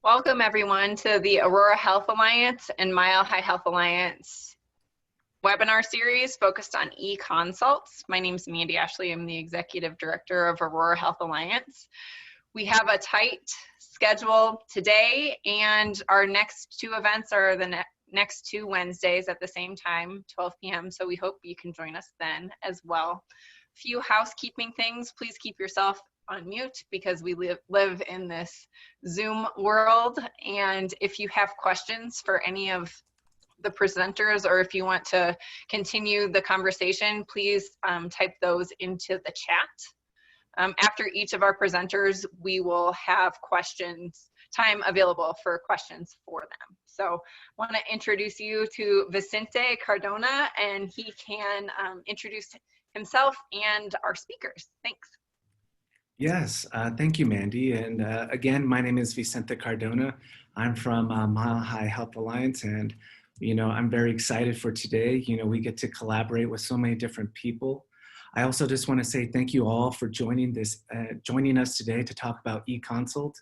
Welcome everyone to the Aurora Health Alliance and Mile High Health Alliance webinar series focused on eConsults. My name is Mandy Ashley. I'm the Executive Director of Aurora Health Alliance. We have a tight schedule today, and our next two events are the next two Wednesdays at the same time, 12 p.m. So we hope you can join us then as well. A few housekeeping things. Please keep yourself on mute because we live in this Zoom world. And if you have questions for any of the presenters, or if you want to continue the conversation, please type those into the chat. After each of our presenters, we will have time available for questions for them. So I want to introduce you to Vicente Cardona, and he can introduce himself and our speakers. Thanks. Yes, thank you, Mandy. And again, my name is Vicente Cardona. I'm from Mile High Health Alliance, and I'm very excited for today. We get to collaborate with so many different people. I also just want to say thank you all for joining us today to talk about eConsult.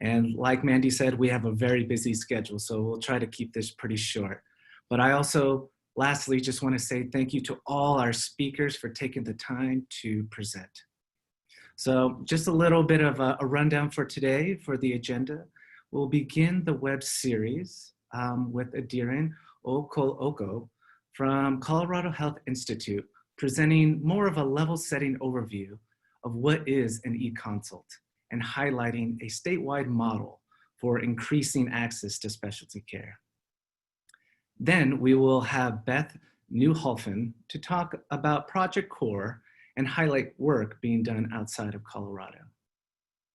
And like Mandy said, we have a very busy schedule, so we'll try to keep this pretty short. But I also, lastly, just want to say thank you to all our speakers for taking the time to present. So just a little bit of a rundown for today for the agenda. We'll begin the web series with Adiran Okol-Oko from Colorado Health Institute, presenting more of a level-setting overview of what is an eConsult and highlighting a statewide model for increasing access to specialty care. Then we will have Beth Newholfen to talk about Project CORE and highlight work being done outside of Colorado.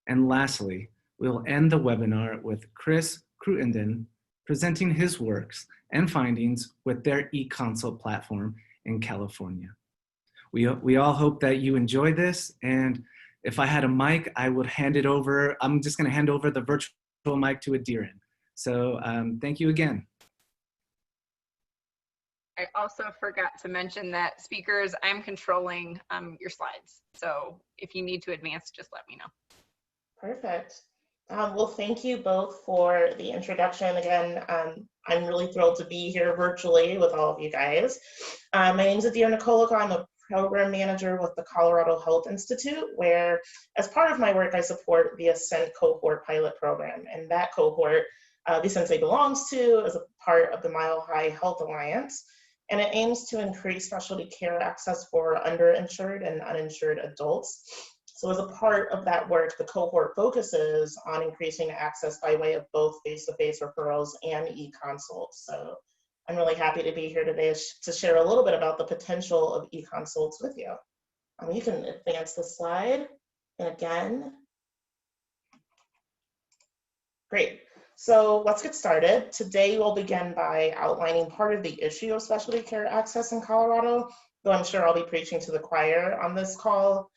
And lastly, we'll end the webinar with Chris Cruttenden presenting his works and findings with their eConsult platform in California. We all hope that you enjoy this, and if I had a mic, I would hand it over. I'm just gonna hand over the virtual mic to Adiran. So thank you again. I also forgot to mention that speakers, I'm controlling your slides. So if you need to advance, just let me know. Perfect. Well, thank you both for the introduction. Again, I'm really thrilled to be here virtually with all of you guys. My name is Adiran Okol-Oko. I'm a program manager with the Colorado Health Institute, where as part of my work, I support the Ascent cohort pilot program. And that cohort, Vicente belongs to as a part of the Mile High Health Alliance. And it aims to increase specialty care access for underinsured and uninsured adults. So as a part of that work, the cohort focuses on increasing access by way of both face-to-face referrals and eConsults. So I'm really happy to be here today to share a little bit about the potential of eConsults with you. You can advance the slide, and again. Great. So let's get started. Today we'll begin by outlining part of the issue of specialty care access in Colorado, though I'm sure I'll be preaching to the choir on this call.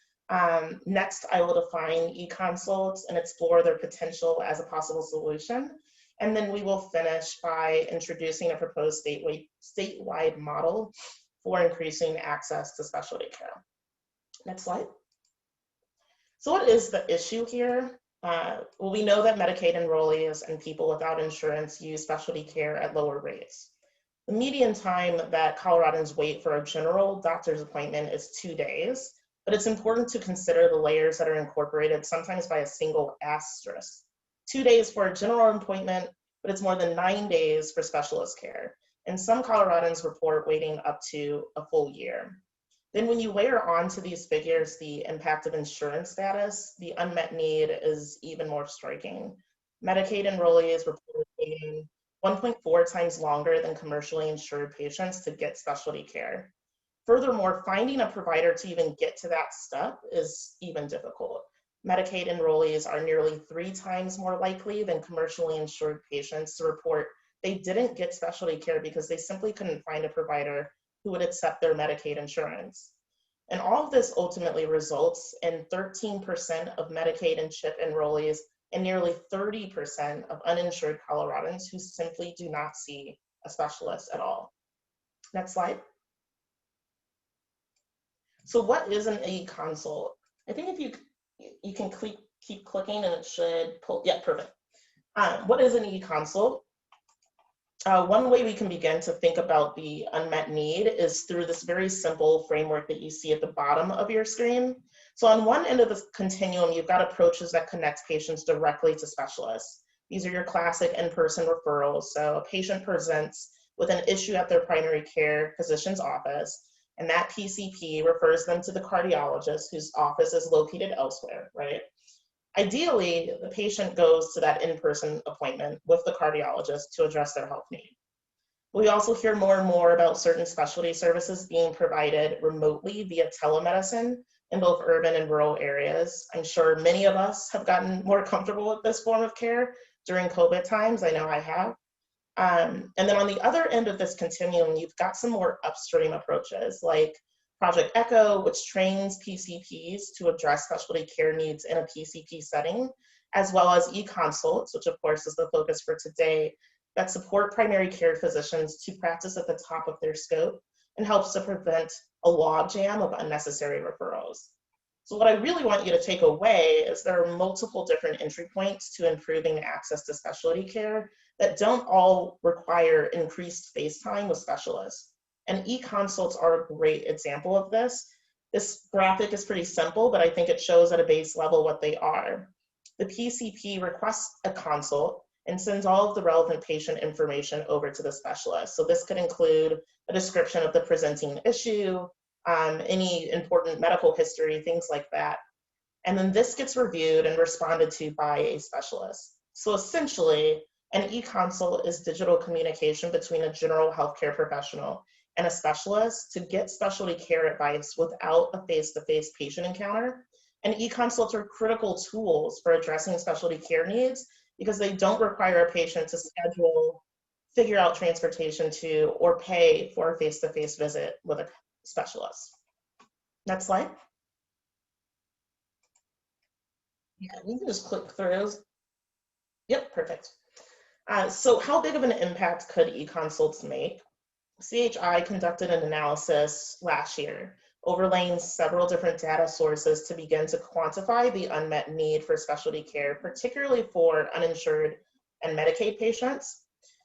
Next, I will define eConsults and explore their potential as a possible solution. And then we will finish by introducing a proposed statewide model for increasing access to specialty care. Next slide. So what is the issue here? Well, we know that Medicaid enrollees and people without insurance use specialty care at lower rates. The median time that Coloradans wait for a general doctor's appointment is 2 days, but it's important to consider the layers that are incorporated sometimes by a single asterisk. 2 days for a general appointment, but it's more than 9 days for specialist care. And some Coloradans report waiting up to a full year. Then when you layer onto these figures the impact of insurance status, the unmet need is even more striking. Medicaid enrollees report waiting 1.4 times longer than commercially insured patients to get specialty care. Furthermore, finding a provider to even get to that step is even difficult. Medicaid enrollees are nearly 3 times more likely than commercially insured patients to report they didn't get specialty care because they simply couldn't find a provider who would accept their Medicaid insurance. And all of this ultimately results in 13% of Medicaid and CHIP enrollees and nearly 30% of uninsured Coloradans who simply do not see a specialist at all. Next slide. So what is an eConsult? I think if you can keep clicking and it should pull, yeah, perfect. What is an eConsult? One way we can begin to think about the unmet need is through this very simple framework that you see at the bottom of your screen. So on one end of the continuum, you've got approaches that connect patients directly to specialists. These are your classic in-person referrals. So a patient presents with an issue at their primary care physician's office, and that PCP refers them to the cardiologist whose office is located elsewhere, right? Ideally, the patient goes to that in-person appointment with the cardiologist to address their health need. We also hear more and more about certain specialty services being provided remotely via telemedicine in both urban and rural areas. I'm sure many of us have gotten more comfortable with this form of care during COVID times. I know I have. And then on the other end of this continuum, you've got some more upstream approaches like Project ECHO, which trains PCPs to address specialty care needs in a PCP setting, as well as eConsults, which of course is the focus for today, that support primary care physicians to practice at the top of their scope and helps to prevent a logjam of unnecessary referrals. So what I really want you to take away is there are multiple different entry points to improving access to specialty care that don't all require increased face time with specialists. And eConsults are a great example of this. This graphic is pretty simple, but I think it shows at a base level what they are. The PCP requests a consult and sends all of the relevant patient information over to the specialist. So this could include a description of the presenting issue, any important medical history, things like that. And then this gets reviewed and responded to by a specialist. So essentially, an eConsult is digital communication between a general healthcare professional and a specialist to get specialty care advice without a face-to-face patient encounter. And eConsults are critical tools for addressing specialty care needs because they don't require a patient to schedule, figure out transportation to, or pay for a face-to-face visit with a specialist. Next slide. Yeah, we can just click through. Yep, perfect. So how big of an impact could eConsults make? CHI conducted an analysis last year, overlaying several different data sources to begin to quantify the unmet need for specialty care, particularly for uninsured and Medicaid patients.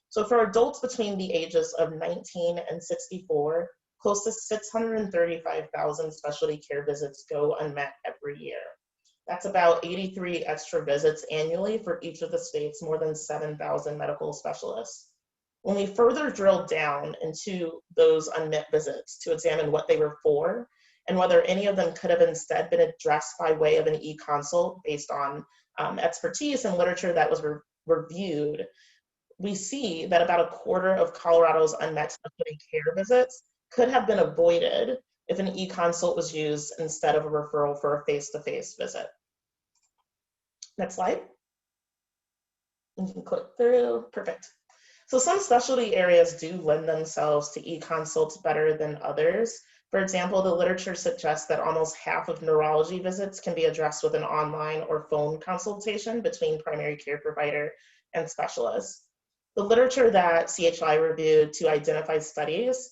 So for adults between the ages of 19 and 64, close to 635,000 specialty care visits go unmet every year. That's about 83 extra visits annually for each of the state's more than 7,000 medical specialists. When we further drilled down into those unmet visits to examine what they were for and whether any of them could have instead been addressed by way of an eConsult based on expertise and literature that was reviewed, we see that about a quarter of Colorado's unmet specialty care visits could have been avoided if an eConsult was used instead of a referral for a face-to-face visit. Next slide. You can click through, perfect. So some specialty areas do lend themselves to eConsults better than others. For example, the literature suggests that almost half of neurology visits can be addressed with an online or phone consultation between primary care provider and specialists. The literature that CHI reviewed to identify studies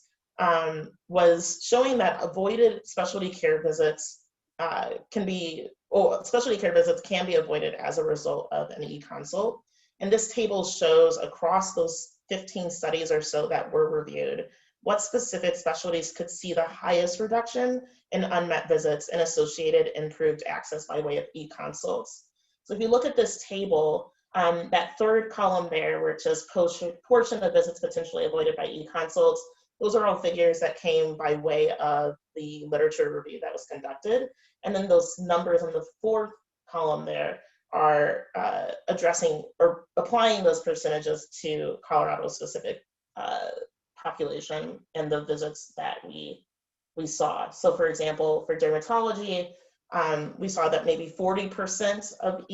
was showing that avoided specialty care visits can be avoided as a result of an eConsult. And this table shows across those 15 studies or so that were reviewed, what specific specialties could see the highest reduction in unmet visits and associated improved access by way of eConsults. So if you look at this table, that third column there where it says portion of visits potentially avoided by eConsults, those are all figures that came by way of the literature review that was conducted. And then those numbers on the fourth column there are addressing or applying those percentages to Colorado's specific population and the visits that we saw. So for example, for dermatology, we saw that maybe 40% of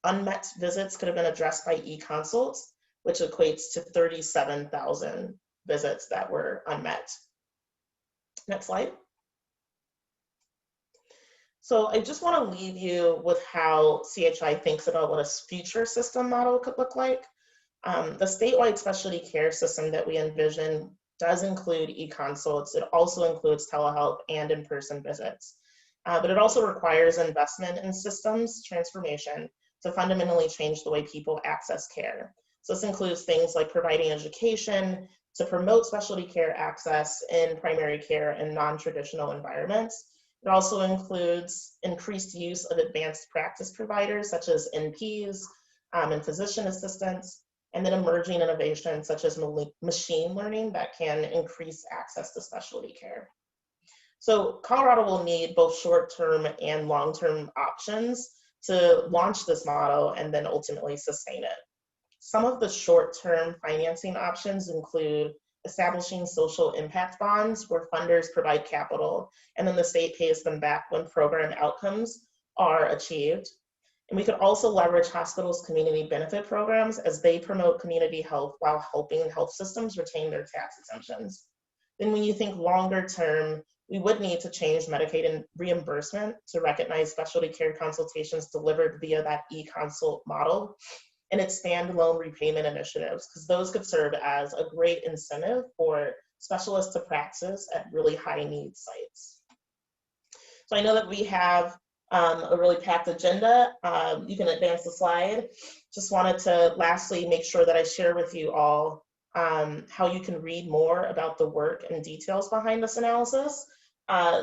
unmet visits could have been addressed by eConsults, which equates to 37,000 visits that were unmet. Next slide. So I just want to leave you with how CHI thinks about what a future system model could look like. The statewide specialty care system that we envision does include eConsults. It also includes telehealth and in-person visits. But it also requires investment in systems transformation to fundamentally change the way people access care. So this includes things like providing education to promote specialty care access in primary care and non-traditional environments. It also includes increased use of advanced practice providers such as NPs and physician assistants, and then emerging innovations such as machine learning that can increase access to specialty care. So Colorado will need both short-term and long-term options to launch this model and then ultimately sustain it. Some of the short-term financing options include establishing social impact bonds where funders provide capital and then the state pays them back when program outcomes are achieved. And we could also leverage hospitals' community benefit programs as they promote community health while helping health systems retain their tax exemptions. Then when you think longer term, we would need to change Medicaid and reimbursement to recognize specialty care consultations delivered via that eConsult model and its standalone repayment initiatives, because those could serve as a great incentive for specialists to practice at really high need sites. So I know that we have a really packed agenda. You can advance the slide. Just wanted to lastly make sure that I share with you all how you can read more about the work and details behind this analysis.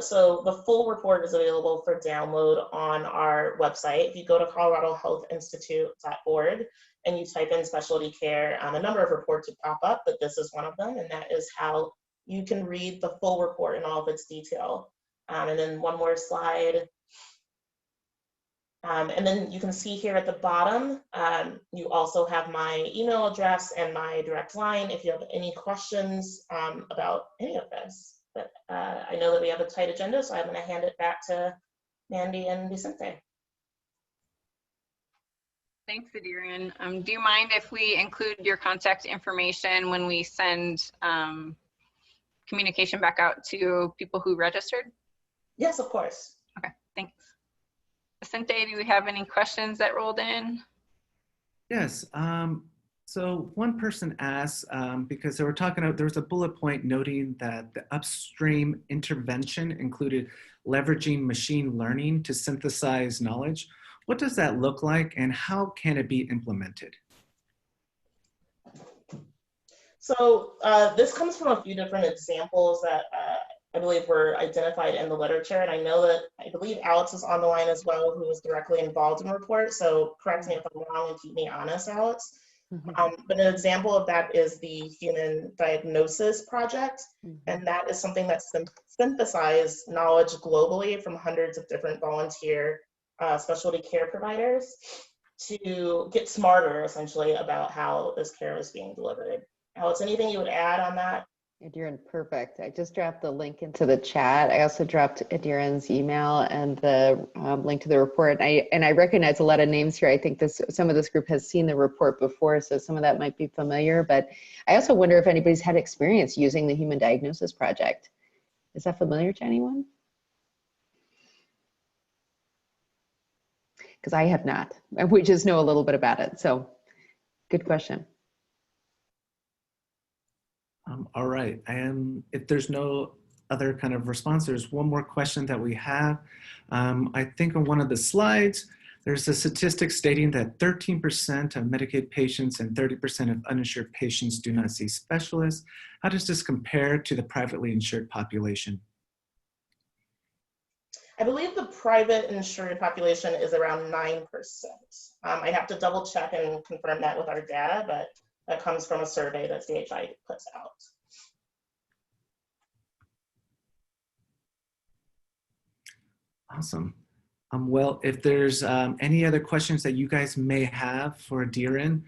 So the full report is available for download on our website. If you go to coloradohealthinstitute.org and you type in specialty care, a number of reports would pop up, but this is one of them, and that is how you can read the full report in all of its detail. And then one more slide. And then you can see here at the bottom, you also have my email address and my direct line if you have any questions about any of this. But I know that we have a tight agenda, so I'm going to hand it back to Mandy and Vicente. Thanks, Adiran. Do you mind if we include your contact information when we send communication back out to people who registered? Yes, of course. Okay, thanks. Vicente, do we have any questions that rolled in? Yes. So one person asked, because they were talking about, there was a bullet point noting that the upstream intervention included leveraging machine learning to synthesize knowledge. What does that look like and how can it be implemented? So this comes from a few different examples that I believe were identified in the literature. And I know that, I believe Alex is on the line as well, who was directly involved in the report. So correct me if I'm wrong and keep me honest, Alex. But an example of that is the Human Diagnosis Project. And that is something that synthesized knowledge globally from hundreds of different volunteer specialty care providers to get smarter, essentially, about how this care is being delivered. Alex, anything you would add on that? Adiran, perfect. I just dropped the link into the chat. I also dropped Adiran's email and the link to the report. And I recognize a lot of names here. I think some of this group has seen the report before, so some of that might be familiar. But I also wonder if anybody's had experience using the Human Diagnosis Project. Is that familiar to anyone? Because I have not. We just know a little bit about it. So good question. All right, and if there's no other kind of response, there's one more question that we have. I think on one of the slides, there's a statistic stating that 13% of Medicaid patients and 30% of uninsured patients do not see specialists. How does this compare to the privately insured population? I believe the private insured population is around 9%. I have to double check and confirm that with our data, but that comes from a survey that CHI puts out. Awesome. Well, if there's any other questions that you guys may have for Adiran,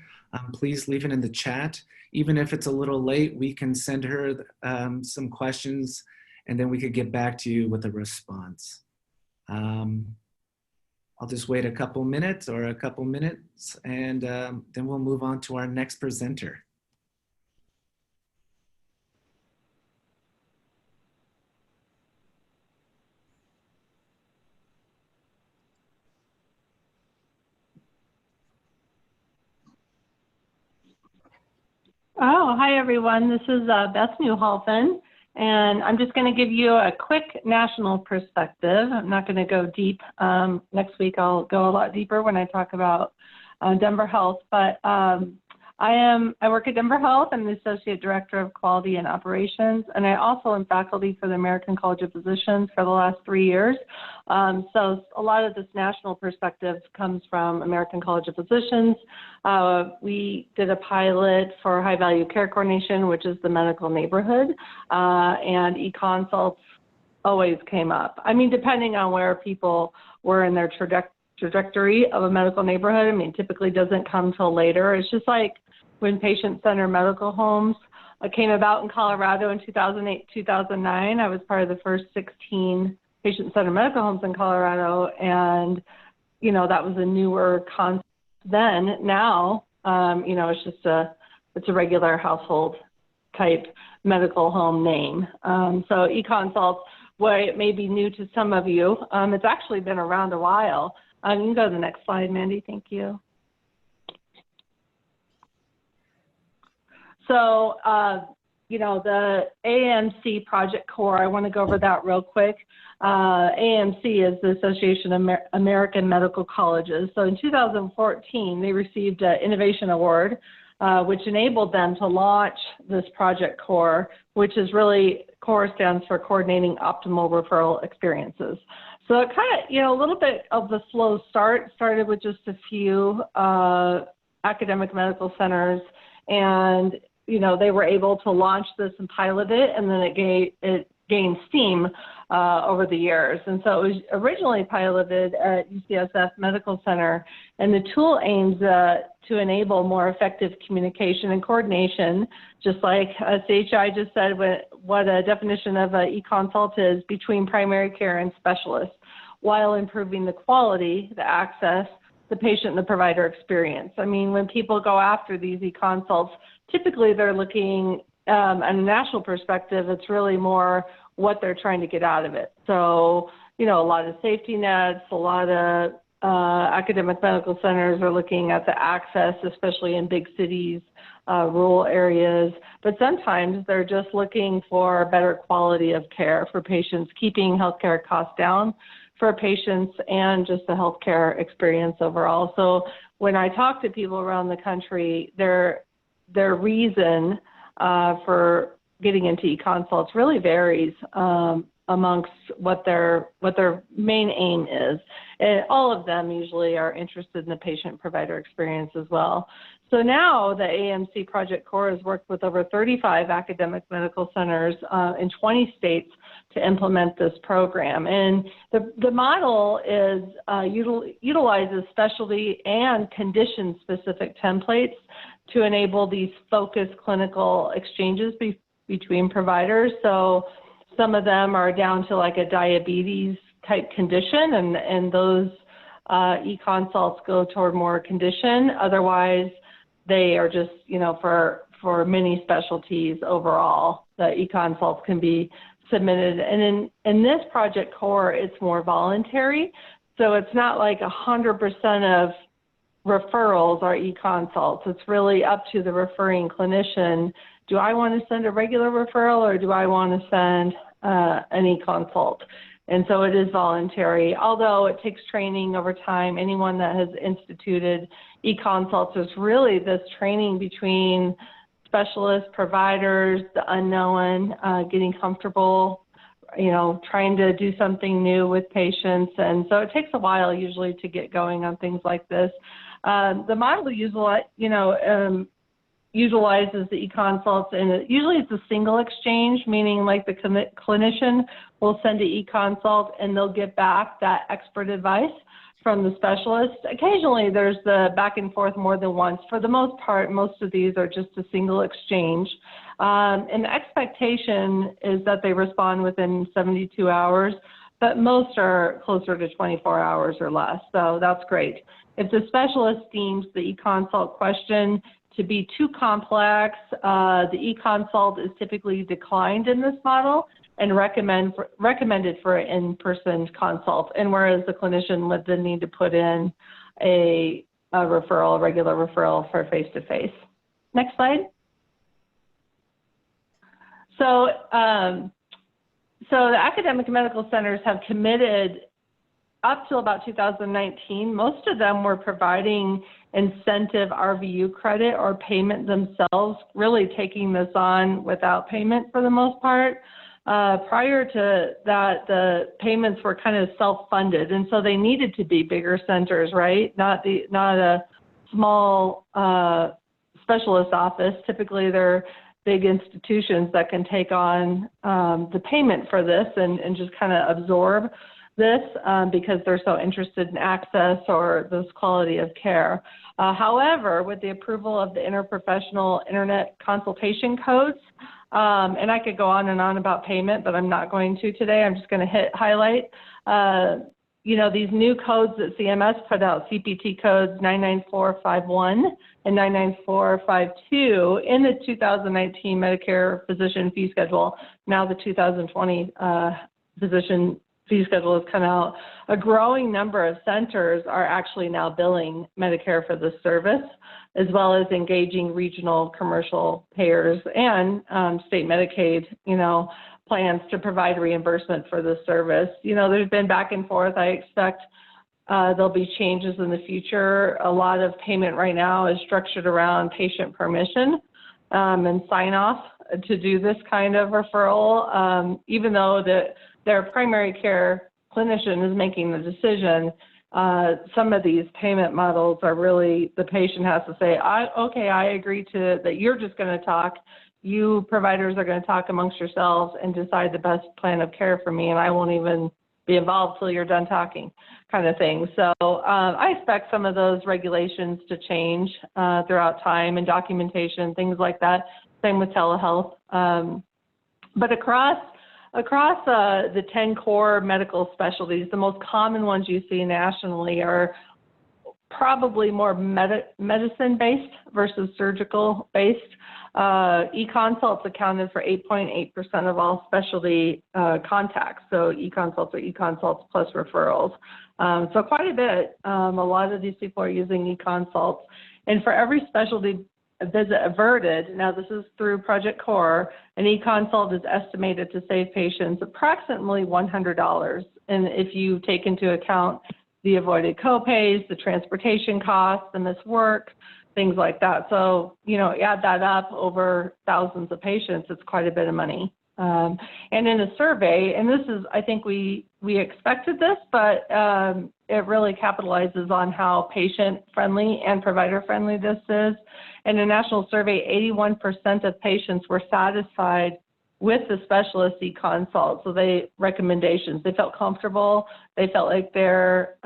please leave it in the chat. Even if it's a little late, we can send her some questions and then we could get back to you with a response. I'll just wait a couple minutes and then we'll move on to our next presenter. Oh, hi everyone. This is Beth Newhalfen, And I'm just going to give you a quick national perspective. I'm not going to go deep. Next week, I'll go a lot deeper when I talk about Denver Health. But I work at Denver Health. I'm the Associate Director of Quality and Operations, and I also am faculty for the American College of Physicians for the last 3 years. So a lot of this national perspective comes from American College of Physicians. We did a pilot for high value care coordination, which is the medical neighborhood, and eConsults always came up. I mean, depending on where people were in their trajectory of a medical neighborhood, I mean, typically doesn't come till later. It's just like when patient-centered medical homes came about in Colorado in 2008, 2009. I was part of the first 16 patient-centered medical homes in Colorado, and, you know, that was a newer concept then. Now, you know, it's a regular household type medical home name. So eConsults, while it may be new to some of you, it's actually been around a while. You can go to the next slide, Mandy. Thank you. So, you know, the AMC Project Core, I want to go over that real quick. AMC is the Association of American Medical Colleges. So in 2014, they received an Innovation Award, which enabled them to launch this Project Core, which is really, CORE stands for Coordinating Optimal Referral Experiences. So it kind of, you know, a little bit of the slow start, started with just a few academic medical centers, and, you know, they were able to launch this and pilot it, and then it gained steam over the years. And so it was originally piloted at UCSF Medical Center, and the tool aims to enable more effective communication and coordination, just like CHI just said, what a definition of eConsult is, between primary care and specialists, while improving the quality, the access, the patient and the provider experience. I mean, when people go after these eConsults, typically they're looking on a national perspective, it's really more what they're trying to get out of it. So, you know, a lot of safety nets, a lot of academic medical centers are looking at the access, especially in big cities, rural areas, but sometimes they're just looking for better quality of care for patients, keeping healthcare costs down for patients and just the healthcare experience overall. So when I talk to people around the country, their reason for getting into eConsults really varies amongst what their main aim is. And all of them usually are interested in the patient-provider experience as well. So now the AMC Project Core has worked with over 35 academic medical centers in 20 states to implement this program. And the model is utilizes specialty and condition-specific templates to enable these focused clinical exchanges between providers. So some of them are down to like a diabetes type condition, and those eConsults go toward more condition. Otherwise, they are just, you know, for many specialties overall, the eConsults can be submitted. And in this Project Core, it's more voluntary. So it's not like 100% of referrals are eConsults. It's really up to the referring clinician. Do I want to send a regular referral, or do I want to send an eConsult? And so it is voluntary, although it takes training over time. Anyone that has instituted eConsults, is really this training between specialists, providers, the unknown, getting comfortable, you know, trying to do something new with patients. And so it takes a while usually to get going on things like this. The model utilizes the eConsults, and usually it's a single exchange, meaning like the clinician will send an eConsult and they'll get back that expert advice from the specialist. Occasionally there's the back and forth more than once. For the most part, most of these are just a single exchange. And the expectation is that they respond within 72 hours, but most are closer to 24 hours or less, so that's great. If the specialist deems the eConsult question to be too complex, the eConsult is typically declined in this model and recommended for an in-person consult, and whereas the clinician would then need to put in a referral, a regular referral for face-to-face. Next slide. So, so the academic medical centers have committed up till about 2019. Most of them were providing incentive RVU credit or payment themselves, really taking this on without payment for the most part. Prior to that, the payments were kind of self-funded, and so they needed to be bigger centers, right? Not a small specialist office. Typically, they're big institutions that can take on the payment for this and just kind of absorb this because they're so interested in access or this quality of care. However, with the approval of the interprofessional internet consultation codes, and I could go on and on about payment, but I'm not going to today. I'm just going to highlight, you know, these new codes that CMS put out, CPT codes 99451 and 99452 in the 2019 Medicare physician fee schedule. Now the 2020 physician fee schedule has come out. A growing number of centers are actually now billing Medicare for this service, as well as engaging regional commercial payers and state Medicaid, you know, plans to provide reimbursement for this service. You know, there's been back and forth. I expect there'll be changes in the future. A lot of payment right now is structured around patient permission and sign off to do this kind of referral, even though their primary care clinician is making the decision. Some of these payment models are really, the patient has to say, okay, I agree to that. You're just going to talk. You providers are going to talk amongst yourselves and decide the best plan of care for me, and I won't even be involved till you're done talking, kind of thing. So I expect some of those regulations to change throughout time, and documentation, things like that. Same with telehealth. But across the 10 core medical specialties, the most common ones you see nationally are probably more medicine-based versus surgical-based. eConsults accounted for 8.8% of all specialty contacts. So eConsults or eConsults plus referrals. So quite a bit. A lot of these people are using eConsults. And for every specialty visit averted, now this is through Project CORE, an eConsult is estimated to save patients approximately $100. And if you take into account the avoided copays, the transportation costs, the missed work, things like that. So, you know, add that up over thousands of patients, it's quite a bit of money. And in a survey, and this is, I think we expected this, but it really capitalizes on how patient-friendly and provider-friendly this is. In a national survey, 81% of patients were satisfied with the specialist eConsult. So recommendations, they felt comfortable. They felt like their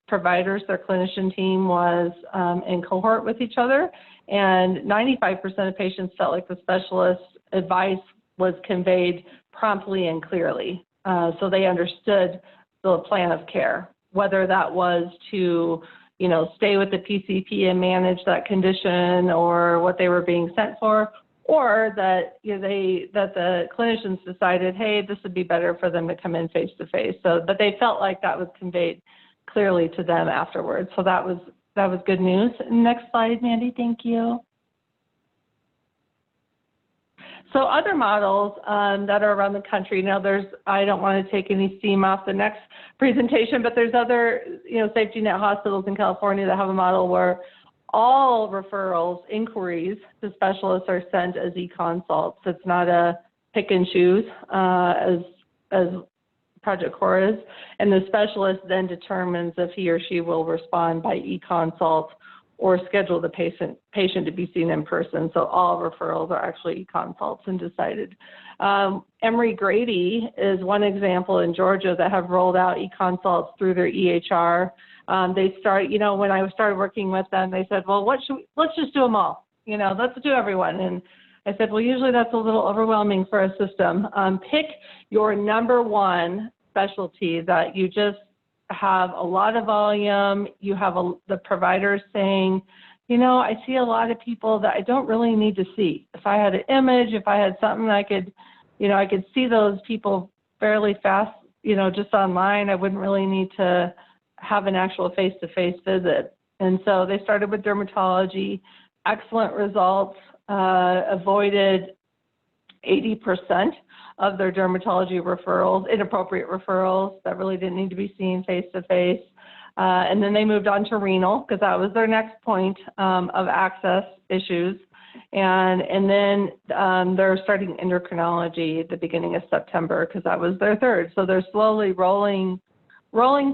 providers, their clinician team was in cohort with each other. And 95% of patients felt like the specialist advice was conveyed promptly and clearly. So they understood the plan of care, whether that was to, you know, stay with the PCP and manage that condition or what they were being sent for, or that, you know, that the clinicians decided, hey, this would be better for them to come in face to face. So, but they felt like that was conveyed clearly to them afterwards. So that was good news. Next slide, Mandy. Thank you. So other models that are around the country. Now I don't want to take any steam off the next presentation, but there's other, you know, safety net hospitals in California that have a model where all referrals, inquiries to specialists are sent as eConsults. It's not a pick and choose as Project CORE is. And the specialist then determines if he or she will respond by eConsult or schedule the patient to be seen in person. So all referrals are actually eConsults and decided. Emory-Grady is one example in Georgia that have rolled out eConsults through their EHR. They start, you know, when I started working with them, they said, well, let's just do them all. You know, let's do everyone. And I said, well, usually that's a little overwhelming for a system. Pick your number one specialty that you just have a lot of volume. You have the providers saying, you know, I see a lot of people that I don't really need to see. If I had an image, if I had something I could see those people fairly fast, you know, just online. I wouldn't really need to have an actual face-to-face visit. And so they started with dermatology, excellent results, avoided 80% of their dermatology referrals, inappropriate referrals that really didn't need to be seen face-to-face. And then they moved on to renal because that was their next point of access issues. And then they're starting endocrinology at the beginning of September because that was their third. So they're slowly rolling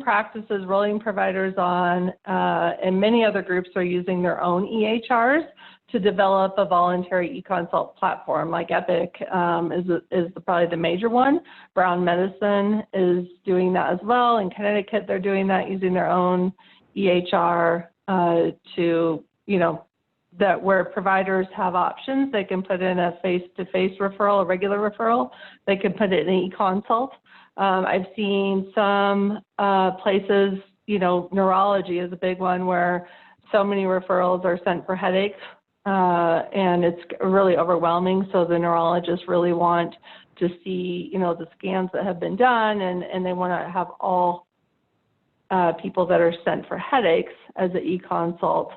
practices, rolling providers on, and many other groups are using their own EHRs to develop a voluntary eConsult platform. Like Epic is probably the major one. Brown Medicine is doing that as well. In Connecticut, they're doing that using their own EHR to, that where providers have options. They can put in a face-to-face referral, a regular referral. They can put it in an eConsult. I've seen some places, neurology is a big one where so many referrals are sent for headaches and it's really overwhelming. So the neurologists really want to see, the scans that have been done and they want to have all people that are sent for headaches as an eConsult.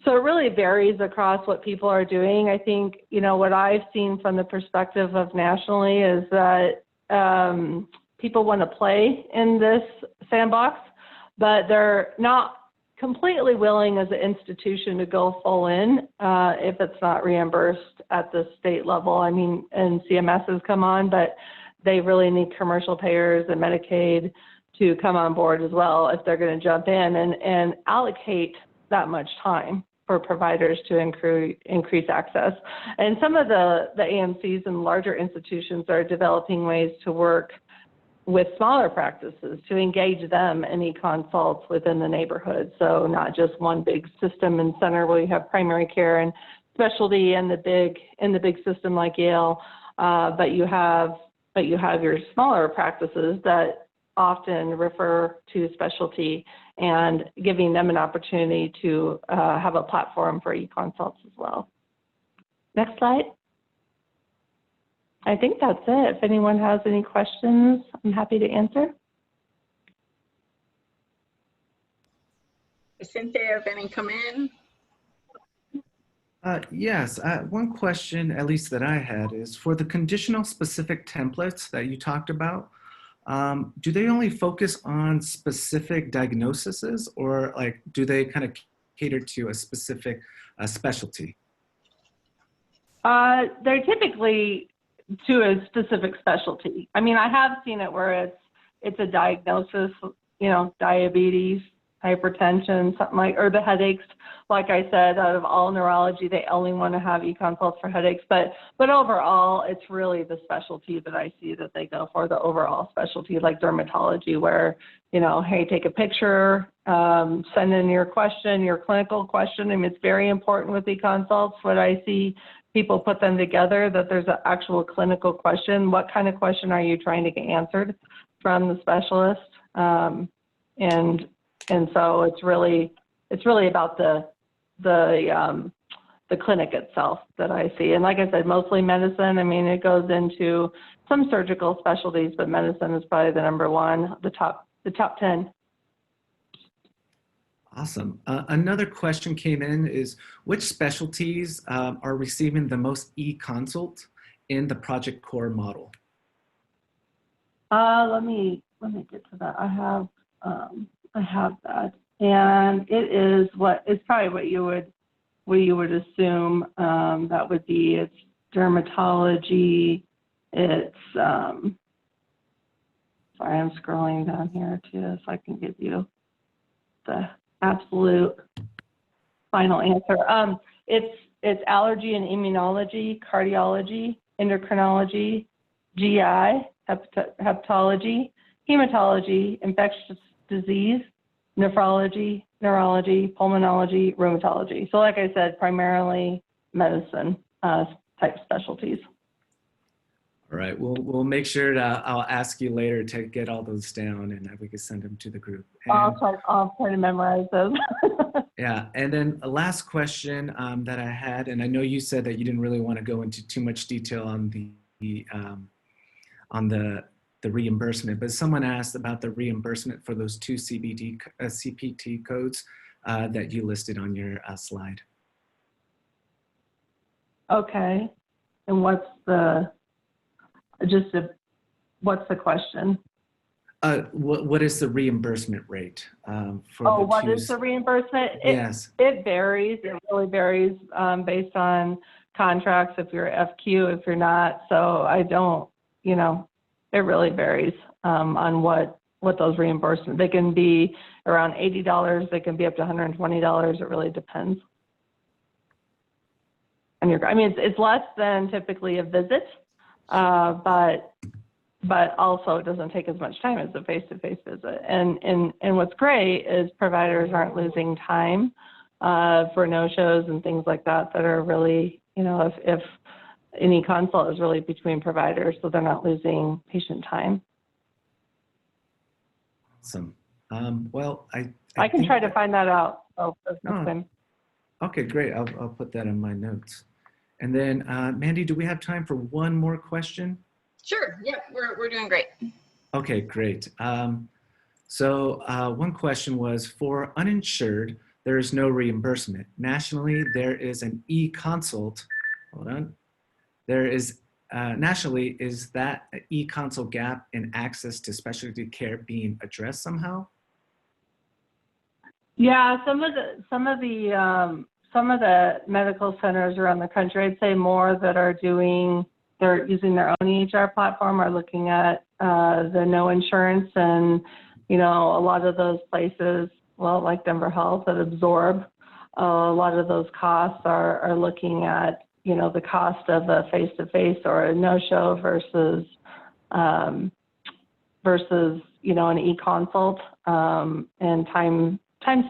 So it really varies across what people are doing. I think, what I've seen from the perspective of nationally is that people want to play in this sandbox, but they're not completely willing as an institution to go full in if it's not reimbursed at the state level. I mean, and CMS has come on, but they really need commercial payers and Medicaid to come on board as well if they're going to jump in and allocate that much time for providers to increase access. And some of the AMCs and larger institutions are developing ways to work with smaller practices to engage them in eConsults within the neighborhood. So not just one big system and center where you have primary care and specialty and the big system like Yale, but you have your smaller practices that often refer to specialty and giving them an opportunity to have a platform for eConsults as well. Next slide. I think that's it. If anyone has any questions, I'm happy to answer. Cynthia, have any come in? Yes, one question, at least that I had, is for the conditional specific templates that you talked about, do they only focus on specific diagnoses or like do they kind of cater to a specific specialty? They're typically to a specific specialty. I mean, I have seen it where it's a diagnosis, diabetes, hypertension, something like, or the headaches. Like I said, out of all neurology, they only want to have eConsults for headaches. But overall, it's really the specialty that I see that they go for, the overall specialty, like dermatology, where, hey, take a picture, send in your question, your clinical question. I mean, it's very important with eConsults. What I see people put them together, that there's an actual clinical question. What kind of question are you trying to get answered from the specialist? And so it's really about the clinic itself that I see. And like I said, mostly medicine. I mean, it goes into some surgical specialties, but medicine is probably the number one, the top 10. Awesome. Another question came in is, which specialties are receiving the most eConsult in the Project Core model? Let me get to that. I have that, and it is it's probably what you would assume that would be. It's dermatology. It's sorry, I'm scrolling down here too, so I can give you the absolute final answer. It's allergy and immunology, cardiology, endocrinology, GI, hepatology, hematology, infectious disease, nephrology, neurology, pulmonology, rheumatology. So like I said, primarily medicine type specialties. All right, we'll make sure I'll ask you later to get all those down and we can send them to the group. And, I'll try to memorize those. yeah, and then a last question that I had, and I know you said that you didn't really want to go into too much detail on the reimbursement, but someone asked about the reimbursement for those two CPT codes that you listed on your slide. Okay. And what's the question? What is the reimbursement rate for Oh, the what two? is the reimbursement? Yes. It varies. It really varies based on contracts, if you're FQ, if you're not. So I don't, it really varies on what those reimbursements. They can be around $80. They can be up to $120. It really depends. And it's less than typically a visit, but also it doesn't take as much time as a face-to-face visit. And what's great is providers aren't losing time for no-shows and things like that are really, if any consult is really between providers, so they're not losing patient time. Awesome. Well, I can try to find that out. Okay, great. I'll put that in my notes. And then, Mandy, do we have time for one more question? Sure. Yeah, we're doing great. Okay, great. So one question was, for uninsured, there is no reimbursement. Nationally, there is an eConsult. Hold on. There is, nationally, is that eConsult gap in access to specialty care being addressed somehow? Yeah, some of the medical centers around the country, I'd say more that are they're using their own EHR platform, are looking at the no insurance, and a lot of those places, well, like Denver Health, that absorb a lot of those costs are looking at the cost of a face-to-face or a no-show versus an eConsult, and time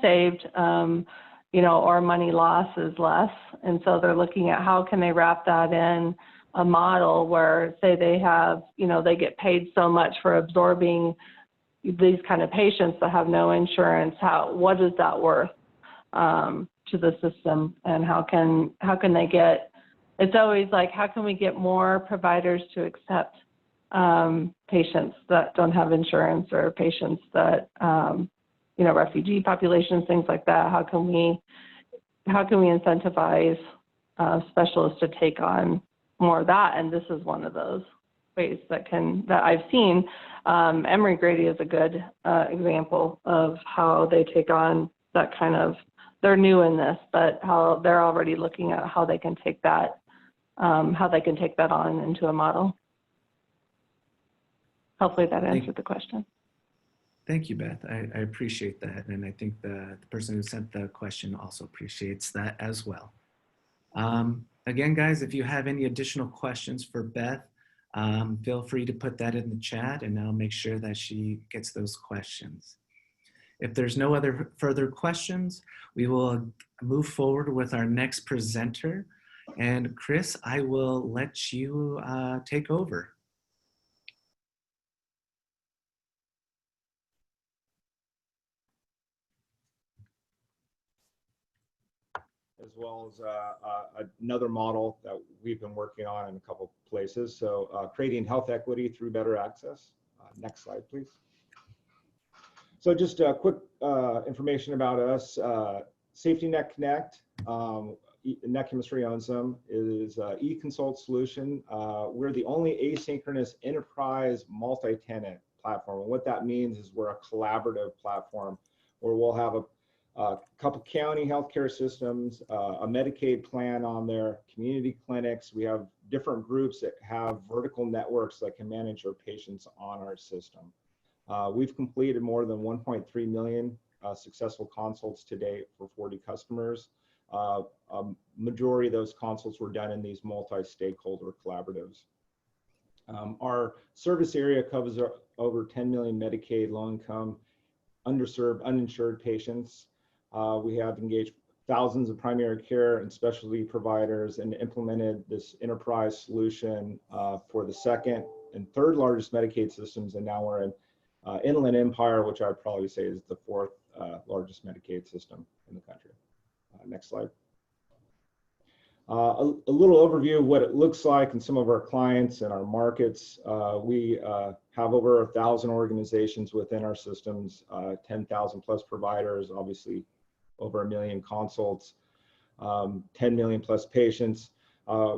saved, or money loss is less. And so they're looking at how can they wrap that in a model where, say, they have, they get paid so much for absorbing these kind of patients that have no insurance. What is that worth to the system, and how can they get? It's always like, how can we get more providers to accept patients that don't have insurance, or patients that refugee populations, things like that. How can we incentivize specialists to take on more of that? And this is one of those ways that I've seen. Emory-Grady is a good example of how they take on that kind of. They're new in this, but how they're already looking at how they can take that on into a model. Hopefully that answered the question. Thank you, Beth. I appreciate that. And I think the person who sent the question also appreciates that as well. Again, guys, if you have any additional questions for Beth, feel free to put that in the chat, and I'll make sure that she gets those questions. If there's no other further questions, we will move forward with our next presenter. And Chris, I will let you take over. As well as another model that we've been working on in a couple places. So creating health equity through better access. Next slide, please. So just quick information about us. Safety Net Connect, Net Chemistry owns them, is eConsult solution. We're the only asynchronous enterprise multi-tenant platform. And what that means is we're a collaborative platform where we'll have a couple county healthcare systems, a Medicaid plan on there, community clinics. We have different groups that have vertical networks that can manage our patients on our system. We've completed more than 1.3 million successful consults to date for 40 customers. A majority of those consults were done in these multi-stakeholder collaboratives. Our service area covers over 10 million Medicaid, low-income, underserved, uninsured patients. We have engaged thousands of primary care and specialty providers and implemented this enterprise solution for the second and third largest Medicaid systems. And now we're in Inland Empire, which I'd probably say is the fourth largest Medicaid system in the country. Next slide. A little overview of what it looks like and some of our clients and our markets. We have over 1,000 organizations within our systems, 10,000 plus providers, obviously over 1 million consults, 10 million plus patients.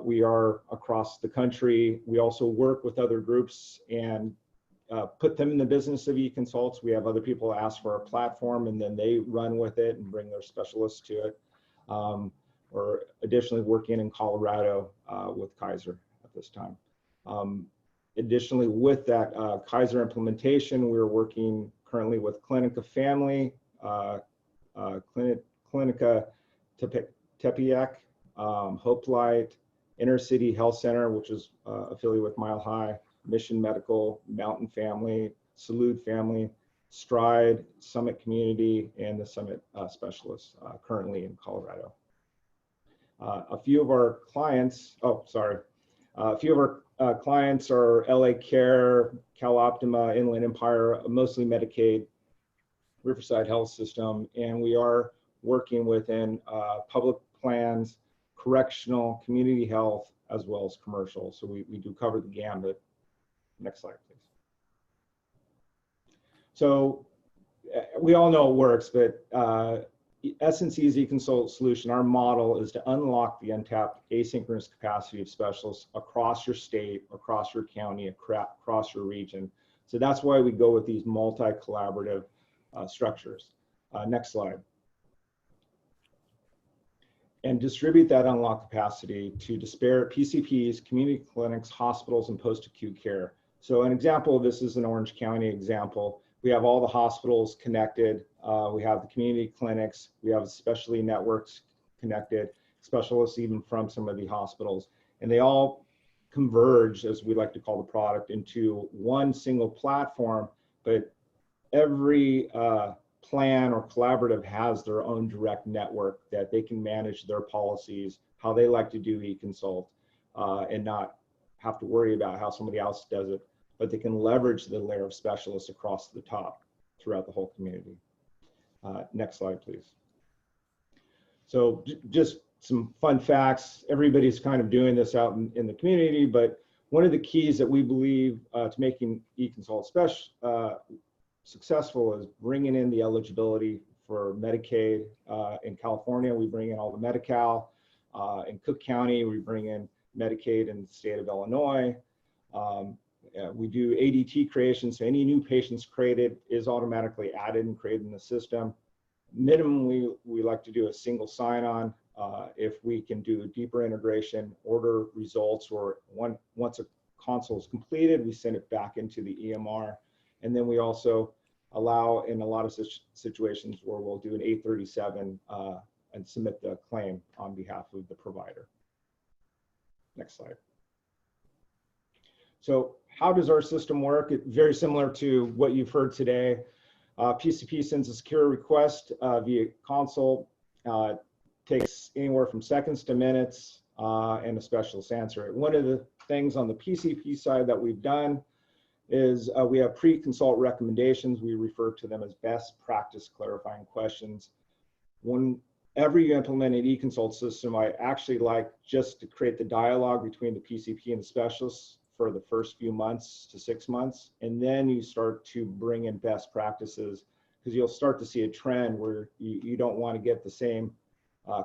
We are across the country. We also work with other groups and put them in the business of eConsults. We have other people ask for our platform and then they run with it and bring their specialists to it. We're additionally working in Colorado with Kaiser at this time. Additionally, with that Kaiser implementation, we're working currently with Clinica Family, Clinica Tepeyac, Hope Light, Inner City Health Center, which is affiliated with Mile High, Mission Medical, Mountain Family, Salute Family, Stride, Summit Community, and the Summit Specialists currently in Colorado. A few of our clients, clients are LA Care, Cal Optima, Inland Empire, mostly Medicaid, Riverside Health System, and we are working within public plans, correctional, community health, as well as commercial. So we do cover the gambit. Next slide, please. So we all know it works, but S&C's eConsult solution, our model is to unlock the untapped asynchronous capacity of specialists across your state, across your county, across your region. So that's why we go with these multi-collaborative structures. Next slide. And distribute that unlocked capacity to disparate PCPs, community clinics, hospitals, and post-acute care. So an example of this is an Orange County example. We have all the hospitals connected. We have the community clinics. We have specialty networks connected, specialists even from some of the hospitals. And they all converge, as we like to call the product, into one single platform. But every plan or collaborative has their own direct network that they can manage their policies, how they like to do eConsult, and not have to worry about how somebody else does it, but they can leverage the layer of specialists across the top throughout the whole community. Next slide, please. So just some fun facts. Everybody's kind of doing this out in the community, but one of the keys that we believe to making eConsult successful is bringing in the eligibility for Medicaid. In California, we bring in all the Medi-Cal. In Cook County, we bring in Medicaid in the state of Illinois. We do ADT creation, so any new patients created is automatically added and created in the system. Minimally, we like to do a single sign-on. If we can do a deeper integration, order results, or once a console is completed, we send it back into the EMR. And then we also allow, in a lot of situations, where we'll do an 837 and submit the claim on behalf of the provider. Next slide. So how does our system work? It's very similar to what you've heard today. PCP sends a secure request via consult. Takes anywhere from seconds to minutes, and a specialist answer it. One of the things on the PCP side that we've done is we have pre-consult recommendations. We refer to them as best practice clarifying questions. Whenever you implement an eConsult system, I actually like just to create the dialogue between the PCP and the specialists for the first few months to 6 months, and then you start to bring in best practices, because you'll start to see a trend where you don't want to get the same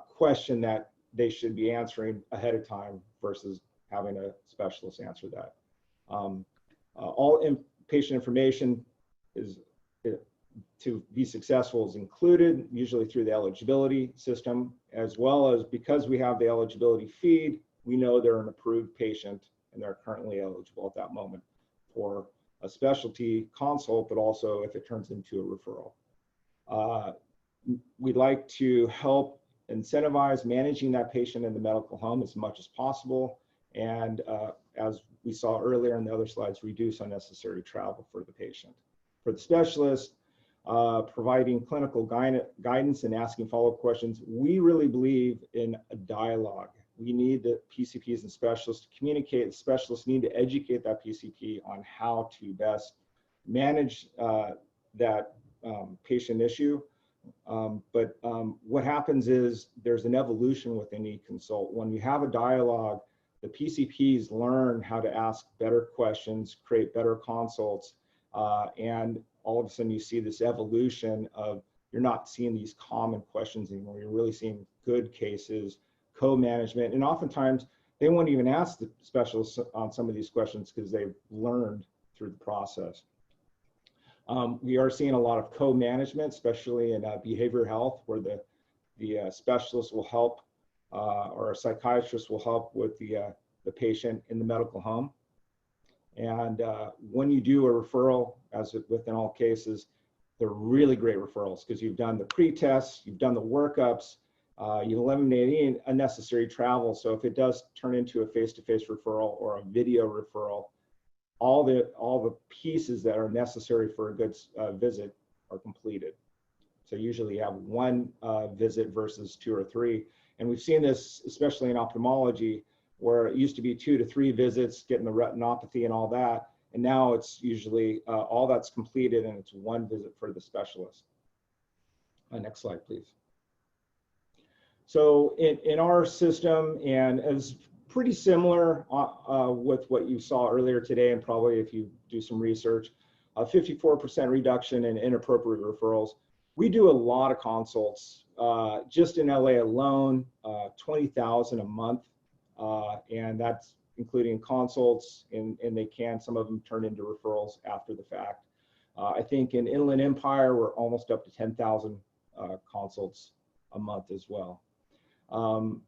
question that they should be answering ahead of time versus having a specialist answer that. All patient information is to be successful is included, usually through the eligibility system, as well as because we have the eligibility feed, we know they're an approved patient and they're currently eligible at that moment for a specialty consult, but also if it turns into a referral. We'd like to help incentivize managing that patient in the medical home as much as possible. And as we saw earlier in the other slides, reduce unnecessary travel for the patient. For the specialist, providing clinical guidance and asking follow-up questions, we really believe in a dialogue. We need the PCPs and specialists to communicate. The specialists need to educate that PCP on how to best manage that patient issue. But what happens is there's an evolution within eConsult. When you have a dialogue, the PCPs learn how to ask better questions, create better consults, and all of a sudden you see this evolution of, you're not seeing these common questions anymore. You're really seeing good cases, co-management, and oftentimes they won't even ask the specialists on some of these questions because they've learned through the process. We are seeing a lot of co-management, especially in behavioral health, where the specialist will help or a psychiatrist will help with the patient in the medical home. And when you do a referral, as within all cases, they're really great referrals because you've done the pre-tests, you've done the workups, you eliminate any unnecessary travel. So if it does turn into a face-to-face referral or a video referral, all the pieces that are necessary for a good visit are completed. So usually you have one visit versus 2 or 3. And we've seen this, especially in ophthalmology, where it used to be 2 to 3 visits, getting the retinopathy and all that. And now it's usually all that's completed and it's 1 visit for the specialist. Next slide, please. So in our system, and as pretty similar with what you saw earlier today, and probably if you do some research, 54% reduction in inappropriate referrals. We do a lot of consults. Just in LA alone, 20,000 a month, and that's including consults, and some of them turn into referrals after the fact. I think in Inland Empire, we're almost up to 10,000 consults a month as well.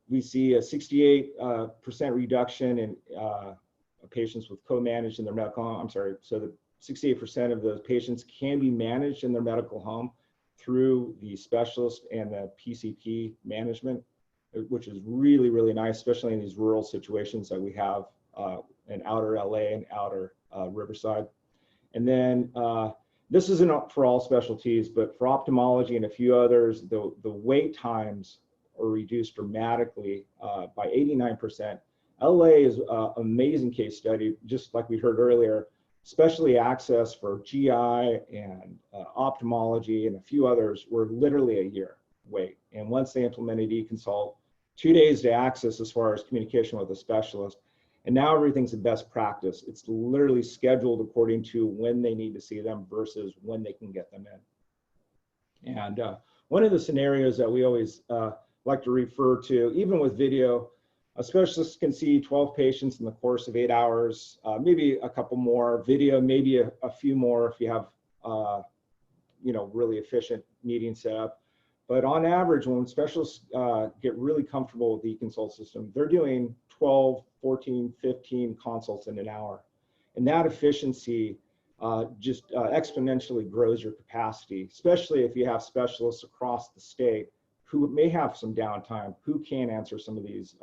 We see a 68% reduction in patients with co-managed in their medical home. I'm sorry, so the 68% of those patients can be managed in their medical home through the specialist and the PCP management, which is really, really nice, especially in these rural situations that we have in outer LA and outer Riverside. And then this isn't for all specialties, but for ophthalmology and a few others, the wait times are reduced dramatically by 89%. LA is an amazing case study, just like we heard earlier, especially access for GI and ophthalmology and a few others were literally a year wait. And once they implemented eConsult, 2 days to access as far as communication with a specialist. And now everything's a best practice. It's literally scheduled according to when they need to see them versus when they can get them in. And one of the scenarios that we always like to refer to, even with video, a specialist can see 12 patients in the course of 8 hours, maybe a couple more. Video, maybe a few more if you have, really efficient meeting setup. But on average, when specialists get really comfortable with the eConsult system, they're doing 12, 14, 15 consults in an hour. And that efficiency just exponentially grows your capacity, especially if you have specialists across the state who may have some downtime, who can answer some of these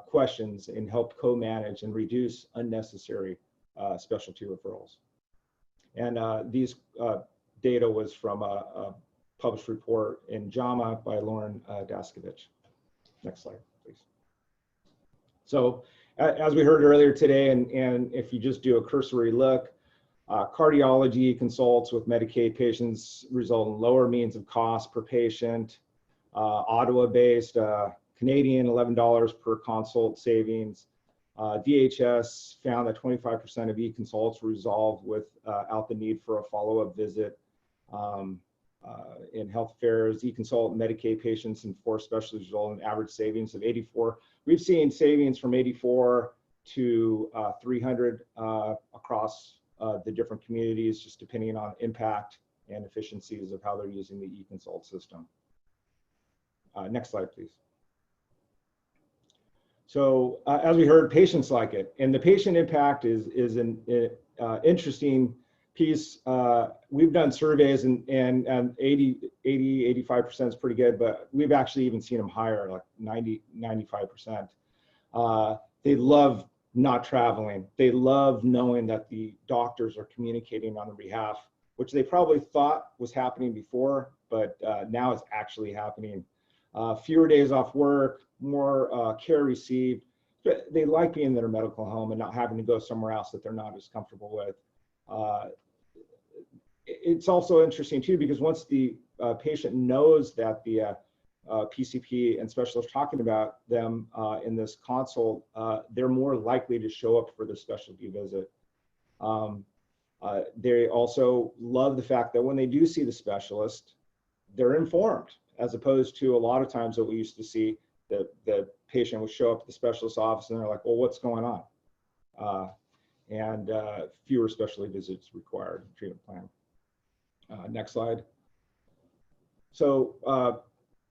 questions and help co-manage and reduce unnecessary specialty referrals. And these data was from a published report in JAMA by Lauren Daskovich. Next slide, please. So as we heard earlier today, and if you just do a cursory look, cardiology consults with Medicaid patients result in lower means of cost per patient. Ottawa-based, Canadian, $11 per consult savings. DHS found that 25% of eConsults resolved without the need for a follow-up visit. In health affairs, eConsult Medicaid patients and 4 specialties result in average savings of 84. We've seen savings from 84 to 300 across the different communities, just depending on impact and efficiencies of how they're using the eConsult system. Next slide, please. So as we heard, patients like it, and the patient impact is an interesting piece. We've done surveys and 85% is pretty good, but we've actually even seen them higher, like 95%. They love not traveling. They love knowing that the doctors are communicating on their behalf, which they probably thought was happening before, but now it's actually happening. Fewer days off work, more care received. They like being in their medical home and not having to go somewhere else that they're not as comfortable with. It's also interesting too, because once the patient knows that the PCP and specialist talking about them in this consult, they're more likely to show up for the specialty visit. They also love the fact that when they do see the specialist, they're informed, as opposed to a lot of times what we used to see, the patient would show up at the specialist office and they're like, well, what's going on? And fewer specialty visits required, treatment plan. Next slide. So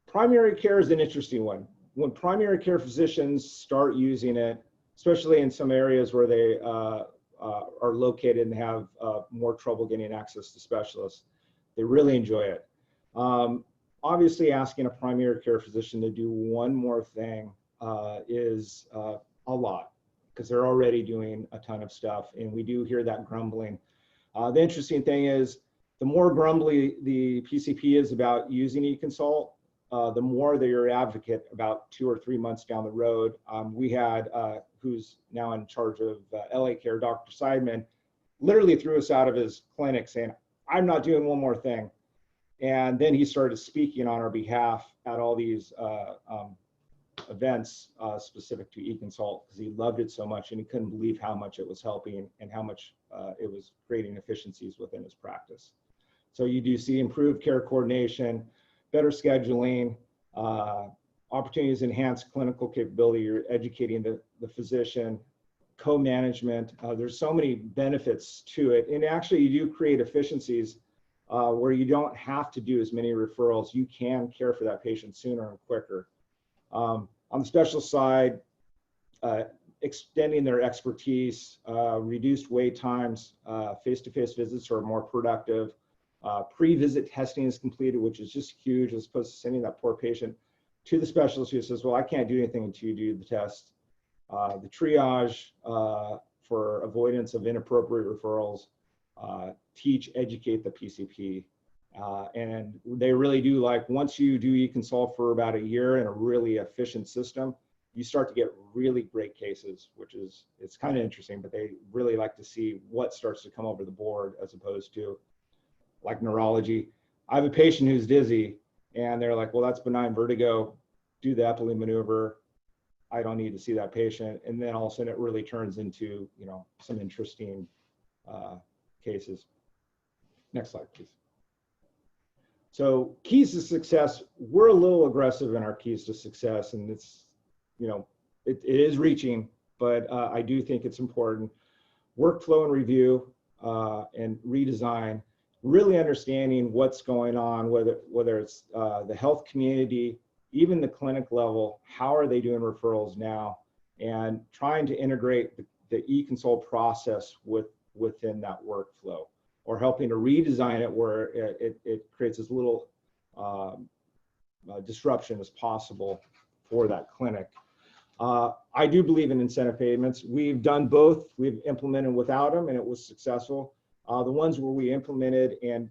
primary care is an interesting one. When primary care physicians start using it, especially in some areas where they are located and have more trouble getting access to specialists, they really enjoy it. Obviously, asking a primary care physician to do one more thing is a lot, because they're already doing a ton of stuff, and we do hear that grumbling. The interesting thing is, the more grumbly the PCP is about using eConsult, the more that you're advocate about 2 or 3 months down the road. We had, who's now in charge of LA Care, Dr. Seidman, literally threw us out of his clinic saying, I'm not doing one more thing. And then he started speaking on our behalf at all these events specific to eConsult, because he loved it so much and he couldn't believe how much it was helping and how much it was creating efficiencies within his practice. So you do see improved care coordination, better scheduling, opportunities to enhance clinical capability. You're educating the physician, co-management. There's so many benefits to it. And actually you do create efficiencies where you don't have to do as many referrals. You can care for that patient sooner and quicker. On the specialist side, extending their expertise, reduced wait times, face-to-face visits are more productive. Pre-visit testing is completed, which is just huge, as opposed to sending that poor patient to the specialist who says, well, I can't do anything until you do the test. The triage for avoidance of inappropriate referrals, teach, educate the PCP. And they really do, like, once you do eConsult for about a year in a really efficient system, you start to get really great cases, which is, it's kind of interesting, but they really like to see what starts to come over the board, as opposed to like neurology. I have a patient who's dizzy and they're like, well, that's benign vertigo, do the Epley maneuver. I don't need to see that patient. And then all of a sudden it really turns into, you know, some interesting cases. Next slide, please. So keys to success, we're a little aggressive in our keys to success, and it's, you know, it is reaching, but I do think it's important. Workflow and review and redesign, really understanding what's going on, whether it's the health community, even the clinic level, how are they doing referrals now, and trying to integrate the eConsult process within that workflow, or helping to redesign it where it creates as little disruption as possible for that clinic. I do believe in incentive payments. We've done both. We've implemented without them, and it was successful. The ones where we implemented and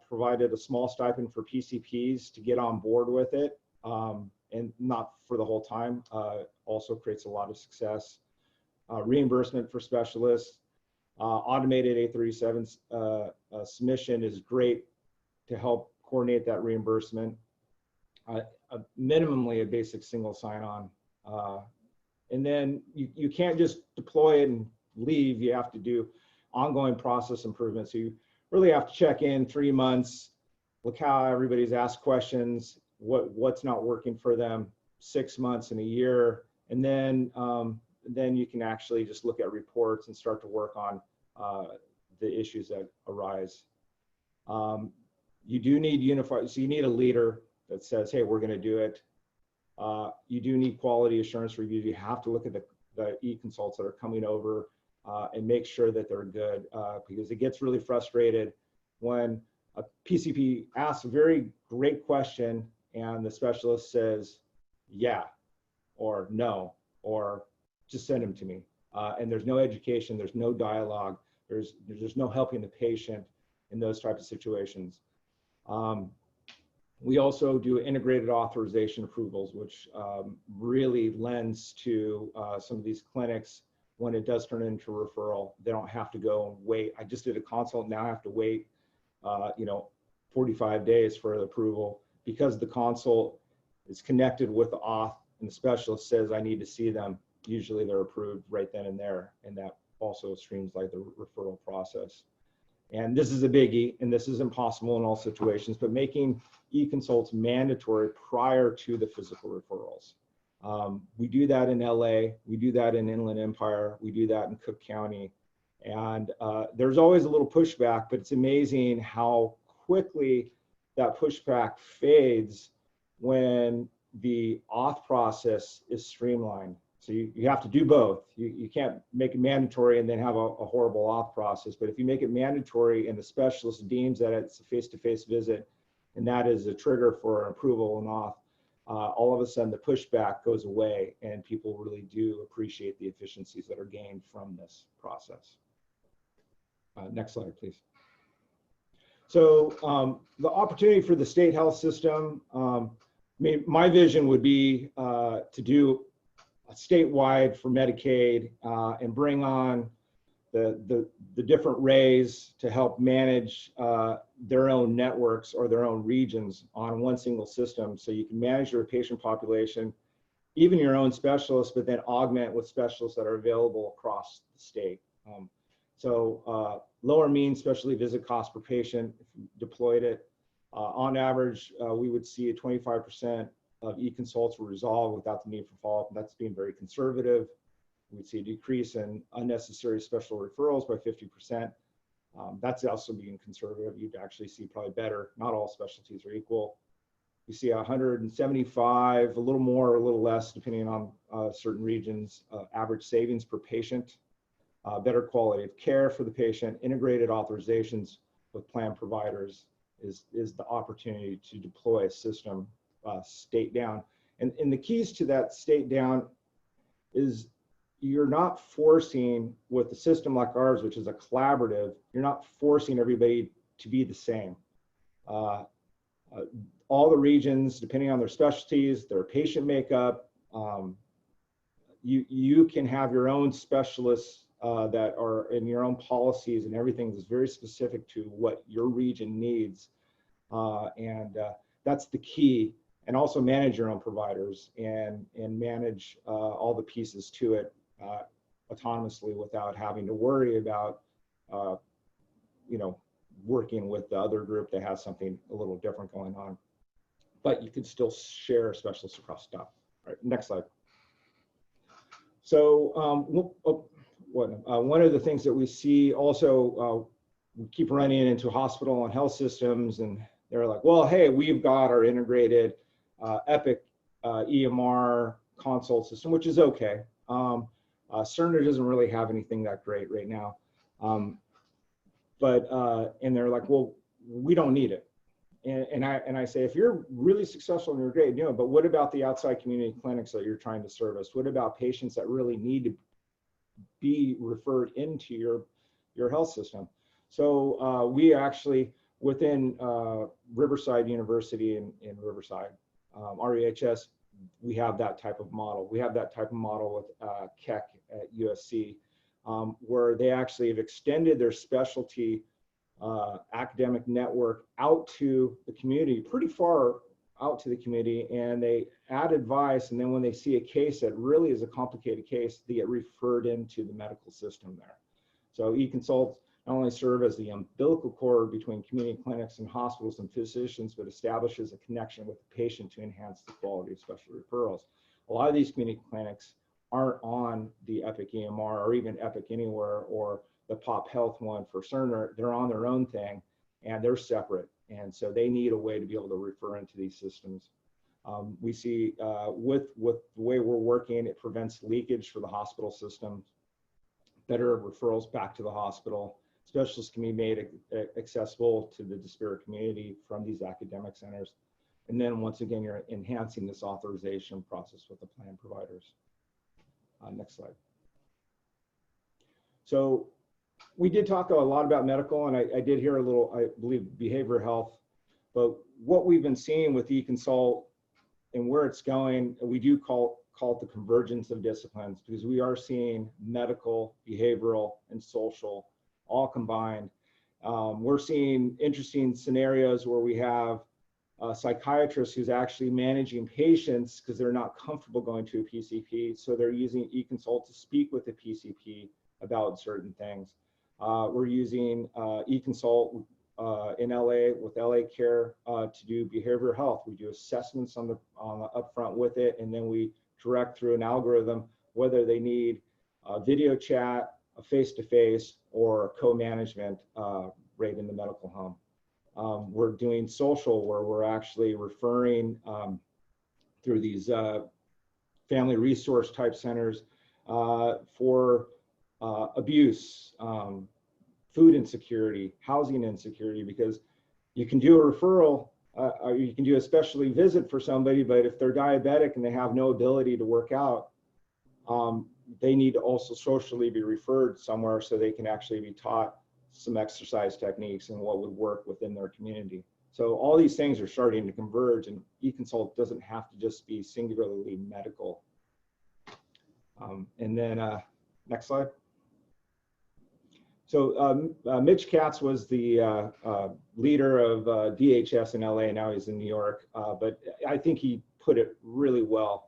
provided a small stipend for PCPs to get on board with it, and not for the whole time, also creates a lot of success. Reimbursement for specialists, automated 837 submission is great to help coordinate that reimbursement. Minimally a basic single sign-on. And then you can't just deploy it and leave. You have to do ongoing process improvements. So you really have to check in 3 months, look how everybody's asked questions, what's not working for them, 6 months and a year. And then you can actually just look at reports and start to work on the issues that arise. You do need unified, so you need a leader that says, hey, we're going to do it. You do need quality assurance reviews. You have to look at the eConsults that are coming over and make sure that they're good, because it gets really frustrated when a PCP asks a very great question and the specialist says, yeah, or no, or just send them to me. And there's no education, there's no dialogue, there's no helping the patient in those types of situations. We also do integrated authorization approvals, which really lends to some of these clinics. When it does turn into a referral, they don't have to go and wait. I just did a consult, now I have to wait 45 days for the approval, because the consult is connected with the auth and the specialist says I need to see them. Usually they're approved right then and there, and that also streamlines the referral process. And this is a biggie, and this is impossible in all situations, but making eConsults mandatory prior to the physical referrals. We do that in LA, we do that in Inland Empire, we do that in Cook County. And there's always a little pushback, but it's amazing how quickly that pushback fades when the auth process is streamlined. So you have to do both. You can't make it mandatory and then have a horrible auth process. But if you make it mandatory and the specialist deems that it's a face-to-face visit, and that is a trigger for an approval and auth, all of a sudden the pushback goes away and people really do appreciate the efficiencies that are gained from this process. Next slide, please. So the opportunity for the state health system, my vision would be to do a statewide for Medicaid and bring on the different RAs to help manage their own networks or their own regions on one single system. So you can manage your patient population, even your own specialists, but then augment with specialists that are available across the state. So lower mean specialty visit cost per patient, if you deployed it. On average, we would see a 25% of eConsults were resolved without the need for follow-up. That's being very conservative. We'd see a decrease in unnecessary special referrals by 50%. That's also being conservative. You'd actually see probably better. Not all specialties are equal. You see 175, a little more or a little less, depending on certain regions, average savings per patient, better quality of care for the patient, integrated authorizations with plan providers is the opportunity to deploy a system state down. And the keys to that state down is you're not forcing, with a system like ours, which is a collaborative, you're not forcing everybody to be the same. All the regions, depending on their specialties, their patient makeup, you can have your own specialists that are in your own policies, and everything is very specific to what your region needs. That's the key. And also manage your own providers and manage all the pieces to it autonomously without having to worry about, working with the other group that has something a little different going on. But you could still share specialists across stuff. All right, next slide. So one of the things that we see also, we keep running into hospital and health systems, and they're like, well, hey, we've got our integrated Epic EMR consult system, which is okay. Cerner doesn't really have anything that great right now. And they're like, well, we don't need it. And I say, if you're really successful and you're great, but what about the outside community clinics that you're trying to service? What about patients that really need to be referred into your health system? So we actually, within Riverside University in Riverside, REHS, we have that type of model. We have that type of model with Keck at USC, where they actually have extended their specialty academic network out to the community, pretty far out to the community, and they add advice, and then when they see a case that really is a complicated case, they get referred into the medical system there. So eConsult not only serve as the umbilical cord between community clinics and hospitals and physicians, but establishes a connection with the patient to enhance the quality of special referrals. A lot of these community clinics aren't on the Epic EMR or even Epic Anywhere or the Pop Health one for Cerner. They're on their own thing and they're separate. And so they need a way to be able to refer into these systems. We see with the way we're working, it prevents leakage for the hospital system, better referrals back to the hospital. Specialists can be made accessible to the disparate community from these academic centers. And then once again, you're enhancing this authorization process with the plan providers. Next slide. So we did talk a lot about medical, and I did hear a little, I believe, behavioral health. But what we've been seeing with eConsult and where it's going, we do call it the convergence of disciplines, because we are seeing medical, behavioral, and social all combined. We're seeing interesting scenarios where we have a psychiatrist who's actually managing patients because they're not comfortable going to a PCP, so they're using eConsult to speak with the PCP about certain things. We're using eConsult in LA with LA Care to do behavioral health. We do assessments on the upfront with it, and then we direct through an algorithm whether they need video chat, a face-to-face, or co-management right in the medical home. We're doing social, where we're actually referring through these family resource type centers for abuse, food insecurity, housing insecurity, because you can do a referral or you can do a specialty visit for somebody, but if they're diabetic and they have no ability to work out, they need to also socially be referred somewhere so they can actually be taught some exercise techniques and what would work within their community. So all these things are starting to converge, and eConsult doesn't have to just be singularly medical. And then next slide. So Mitch Katz was the leader of DHS in LA, and now he's in New York, but I think he put it really well.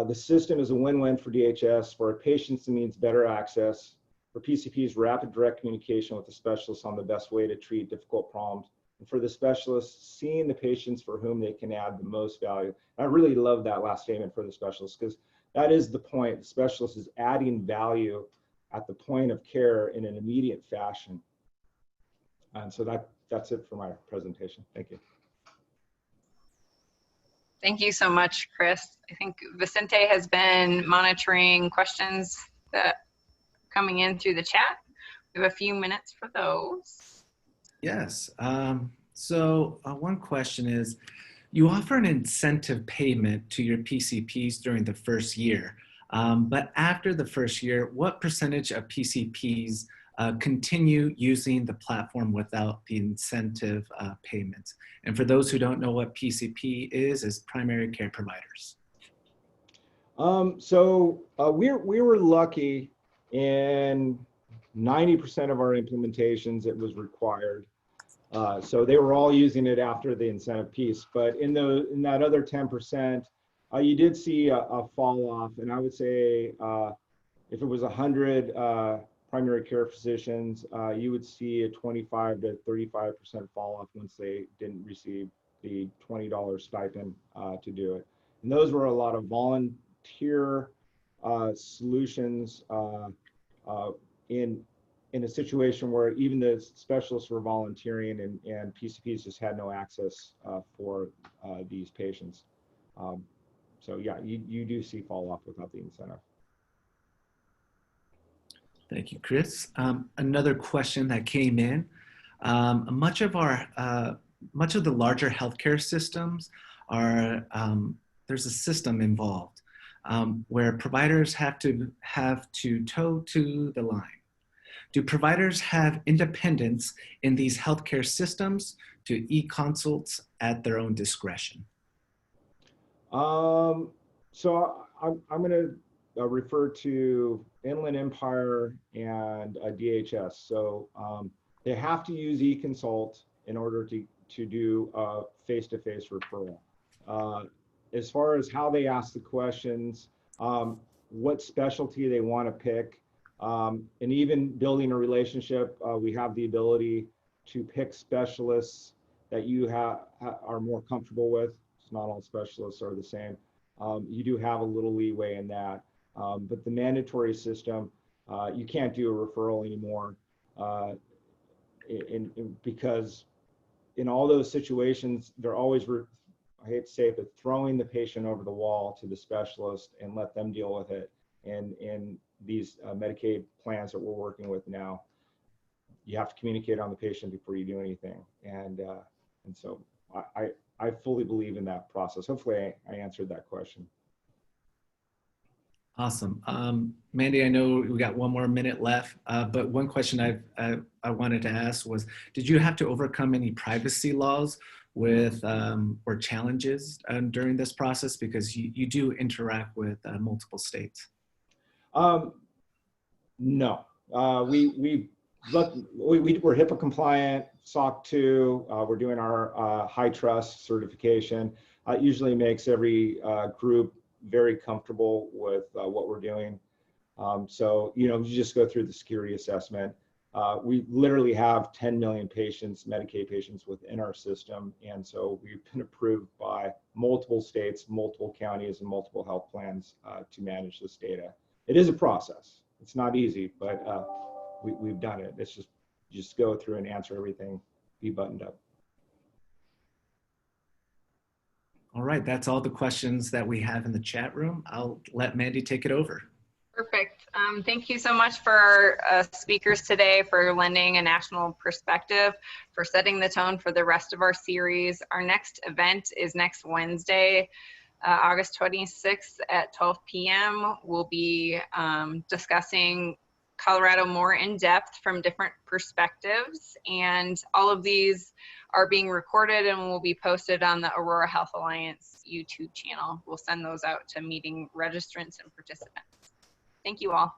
The system is a win-win for DHS, for patients it means better access, for PCPs rapid direct communication with the specialist on the best way to treat difficult problems, and for the specialists seeing the patients for whom they can add the most value. I really love that last statement for the specialist, because that is the point. The specialist is adding value at the point of care in an immediate fashion. And so that's it for my presentation. Thank you. Thank you so much, Chris. I think Vicente has been monitoring questions that are coming in through the chat. We have a few minutes for those. Yes. So one question is, you offer an incentive payment to your PCPs during the first year, but after the first year, what percentage of PCPs continue using the platform without the incentive payments? And for those who don't know what PCP is primary care providers. We were lucky in 90% of our implementations, it was required. So they were all using it after the incentive piece, but in that other 10%, you did see a fall off. And I would say if it was 100 primary care physicians, you would see a 25 to 35% fall off once they didn't receive the $20 stipend to do it. And those were a lot of volunteer solutions in a situation where even the specialists were volunteering and PCPs just had no access for these patients. So yeah, you do see fall off without the incentive. Thank you, Chris. Another question that came in, much of the larger healthcare systems are, there's a system involved where providers have to toe to the line. Do providers have independence in these healthcare systems to eConsults at their own discretion? So I'm going to refer to Inland Empire and DHS. So they have to use eConsult in order to do a face-to-face referral. As far as how they ask the questions, what specialty they want to pick, and even building a relationship, we have the ability to pick specialists that you are more comfortable with. It's not all specialists are the same. You do have a little leeway in that, but the mandatory system, you can't do a referral anymore because in all those situations, they're always, I hate to say it, but throwing the patient over the wall to the specialist and let them deal with it. And in these Medicaid plans that we're working with now, you have to communicate on the patient before you do anything. And so I fully believe in that process. Hopefully I answered that question. Awesome. Mandy, I know we got one more minute left, but one question I wanted to ask was, did you have to overcome any privacy laws with or challenges during this process? Because you do interact with multiple states. No, we're HIPAA compliant, SOC 2, we're doing our high trust certification. It usually makes every group very comfortable with what we're doing. So, you just go through the security assessment. We literally have 10 million patients, Medicaid patients within our system. And so we've been approved by multiple states, multiple counties, and multiple health plans to manage this data. It is a process. It's not easy, but we've done it. It's just go through and answer everything, be buttoned up. All right, that's all the questions that we have in the chat room. I'll let Mandy take it over. Perfect. Thank you so much for speakers today, for lending a national perspective, for setting the tone for the rest of our series. Our next event is next Wednesday, August 26th at 12 p.m. We'll be discussing Colorado more in depth from different perspectives, and all of these are being recorded and will be posted on the Aurora Health Alliance YouTube channel. We'll send those out to meeting registrants and participants. Thank you all.